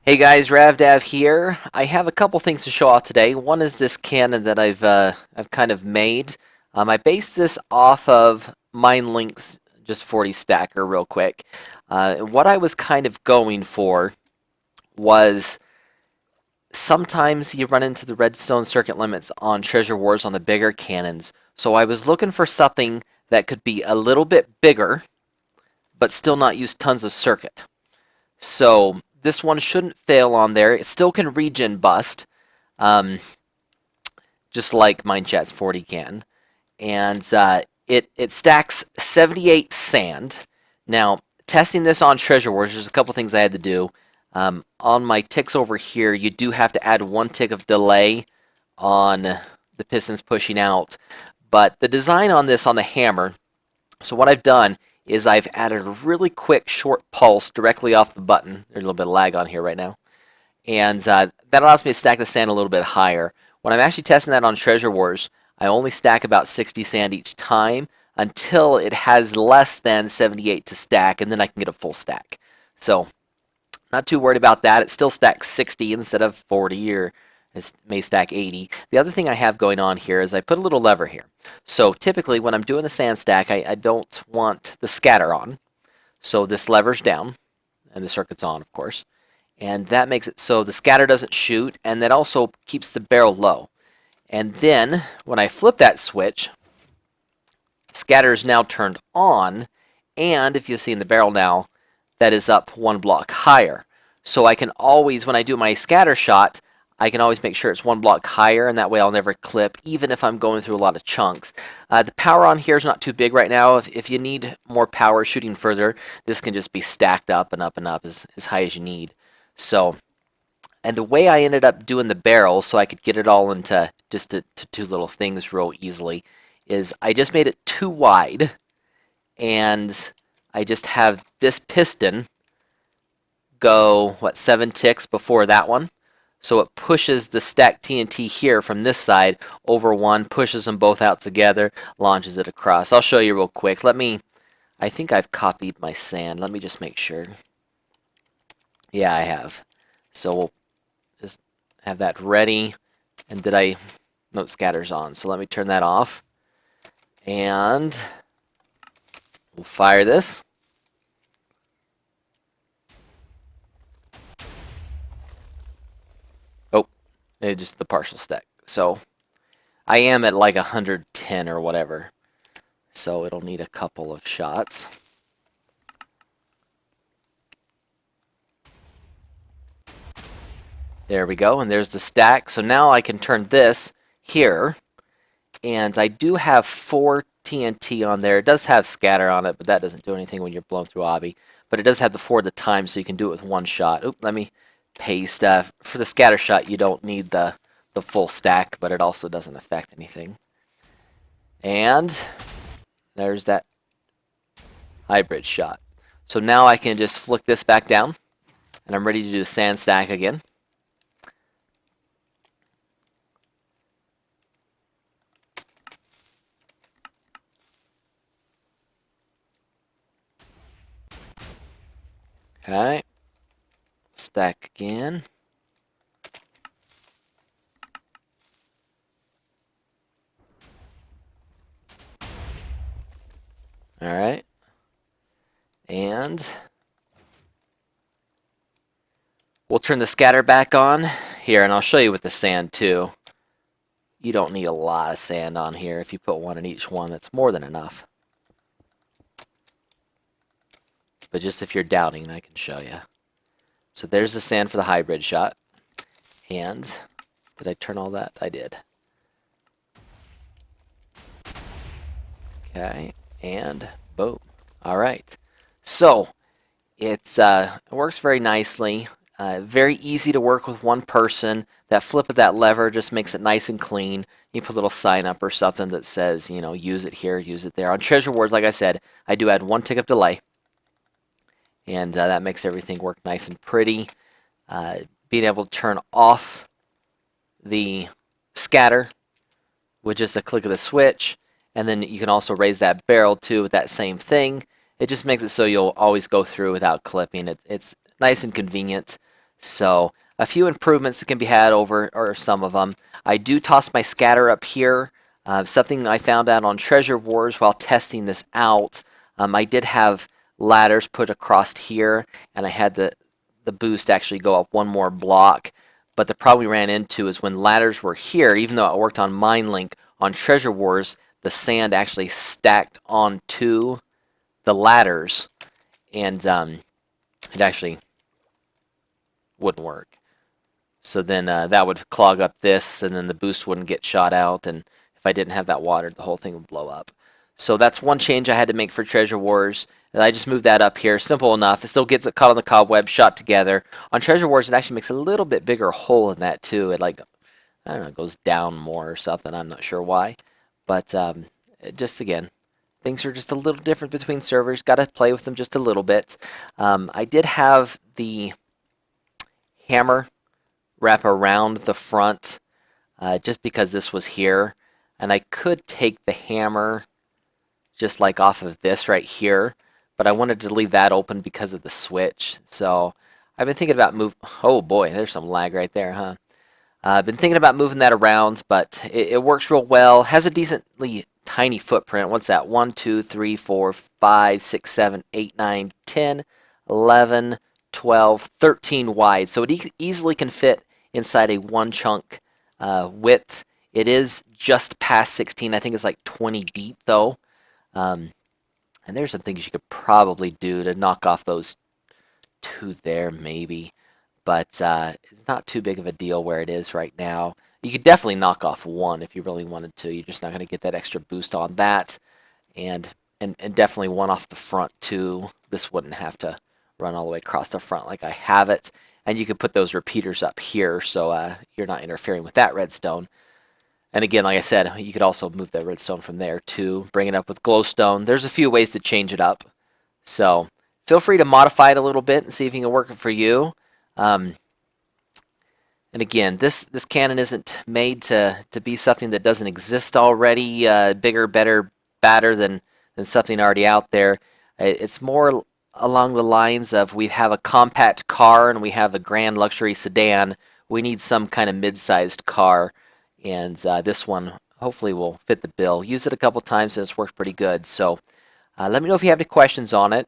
Hey guys, ravdav here. I have a couple things to show off today. One is this cannon that I've kind of made. I based this off of MineLink's just 40 stacker real quick. What I was kind of going for was sometimes you run into the redstone circuit limits on treasure wars on the bigger cannons. So I was looking for something that could be a little bit bigger, but still not use tons of circuit. So this one shouldn't fail on there. It still can regen bust, um, just like MineChat's 40 can. And it stacks 78 sand. Now, testing this on Treasure Wars, there's a couple things I had to do. On my ticks over here, you do have to add 1 tick of delay on the pistons pushing out. But the design on this on the hammer, so what I've done is I've added a really quick short pulse directly off the button. There's a little bit of lag on here right now. And that allows me to stack the sand a little bit higher. When I'm actually testing that on Treasure Wars, I only stack about 60 sand each time until it has less than 78 to stack, and then I can get a full stack. So, not too worried about that. It still stacks 60 instead of 40, or it may stack 80. The other thing I have going on here is I put a little lever here. So typically when I'm doing the sand stack, I don't want the scatter on. So this lever's down, and the circuit's on, of course. And that makes it so the scatter doesn't shoot, and that also keeps the barrel low. And then when I flip that switch, scatter is now turned on, and if you see in the barrel now, that is up 1 block higher. So I can always, when I do my scatter shot, I can always make sure it's 1 block higher, and that way I'll never clip, even if I'm going through a lot of chunks. The power on here is not too big right now. If you need more power shooting further, this can just be stacked up and up and up as high as you need. So, and the way I ended up doing the barrel, so I could get it all into just to 2 little things real easily, is I just made it too wide, and I just have this piston go, 7 ticks before that one. So it pushes the stacked TNT here from this side over one, pushes them both out together, launches it across. I'll show you real quick. I think I've copied my sand. Let me just make sure. Yeah, I have. So we'll just have that ready. And no, scatter's on. So let me turn that off. And we'll fire this. Just the partial stack. So I am at like 110 or whatever. So it'll need a couple of shots. There we go, and there's the stack. So now I can turn this here, and I do have 4 TNT on there. It does have scatter on it, but that doesn't do anything when you're blowing through obby. But it does have the 4 at the time, so you can do it with 1 shot. Oop, let me paste. For the scatter shot, you don't need the full stack, but it also doesn't affect anything. And there's that hybrid shot. So now I can just flick this back down, and I'm ready to do the sand stack again. Okay. Stack again. Alright. And we'll turn the scatter back on here, and I'll show you with the sand too. You don't need a lot of sand on here. If you put 1 in each one, that's more than enough. But just if you're doubting, I can show you. So there's the sand for the hybrid shot. And did I turn all that? I did. Okay, and boom. All right. So it works very nicely. Very easy to work with 1 person. That flip of that lever just makes it nice and clean. You put a little sign up or something that says, you know, use it here, use it there. On Treasure Wars, like I said, I do add 1 tick of delay. And that makes everything work nice and pretty. Being able to turn off the scatter with just a click of the switch, and then you can also raise that barrel too with that same thing. It just makes it so you'll always go through without clipping. It's nice and convenient. So a few improvements that can be had over, or some of them. I do toss my scatter up here. Something I found out on Treasure Wars while testing this out. I did have ladders put across here, and I had the boost actually go up one more block. But the problem we ran into is when ladders were here, even though it worked on MineLink, on Treasure Wars, the sand actually stacked onto the ladders, and it actually wouldn't work. So then that would clog up this, and then the boost wouldn't get shot out, and if I didn't have that water, the whole thing would blow up. So that's one change I had to make for Treasure Wars. And I just moved that up here. Simple enough. It still gets it caught on the cobweb, shot together. On Treasure Wars, it actually makes a little bit bigger hole in that too. It, like, I don't know, it goes down more or something. I'm not sure why. But just again, things are just a little different between servers. Got to play with them just a little bit. I did have the hammer wrap around the front just because this was here. And I could take the hammer just like off of this right here. But I wanted to leave that open because of the switch. So I've been thinking about oh boy, there's some lag right there, huh? I've been thinking about moving that around, but it works real well. Has a decently tiny footprint. What's that? 1, 2, 3, 4, 5, 6, 7, 8, 9, 10, 11, 12, 13 wide. So it easily can fit inside a one chunk width. It is just past 16. I think it's like 20 deep though. And there's some things you could probably do to knock off those two there, maybe. But it's not too big of a deal where it is right now. You could definitely knock off one if you really wanted to. You're just not going to get that extra boost on that. And definitely one off the front, too. This wouldn't have to run all the way across the front like I have it. And you could put those repeaters up here so you're not interfering with that redstone. And again, like I said, you could also move that redstone from there too, bring it up with glowstone. There's a few ways to change it up. So feel free to modify it a little bit and see if you can work it for you. And again, this cannon isn't made to be something that doesn't exist already, bigger, better, badder than something already out there. It's more along the lines of we have a compact car and we have a grand luxury sedan. We need some kind of mid-sized car. And this one hopefully will fit the bill. Use it a couple times and it's worked pretty good. So let me know if you have any questions on it.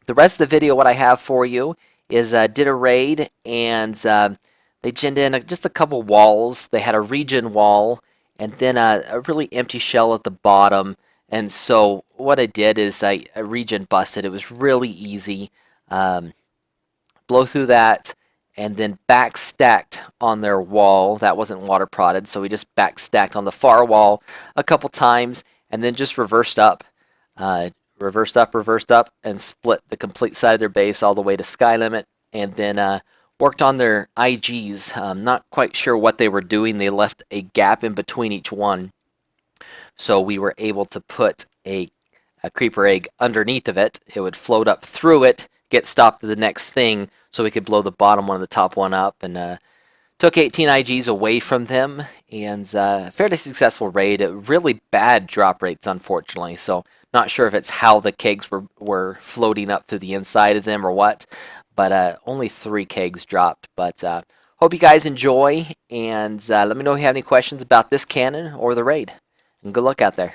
The rest of the video, what I have for you is did a raid and they ginned in just a couple walls. They had a regen wall and then a really empty shell at the bottom. And so what I did is I regen busted. It was really easy. Blow through that. And then backstacked on their wall. That wasn't water prodded, so we just backstacked on the far wall a couple times, and then just reversed up, reversed up, and split the complete side of their base all the way to sky limit, and then worked on their IGs. Not quite sure what they were doing. They left a gap in between each one, so we were able to put a creeper egg underneath of it. It would float up through it, get stopped to the next thing, so we could blow the bottom one and the top one up, and took 18 IGs away from them, and fairly successful raid. Really bad drop rates, unfortunately, so not sure if it's how the kegs were floating up through the inside of them or what, but only 3 kegs dropped. But hope you guys enjoy, and let me know if you have any questions about this cannon or the raid, and good luck out there.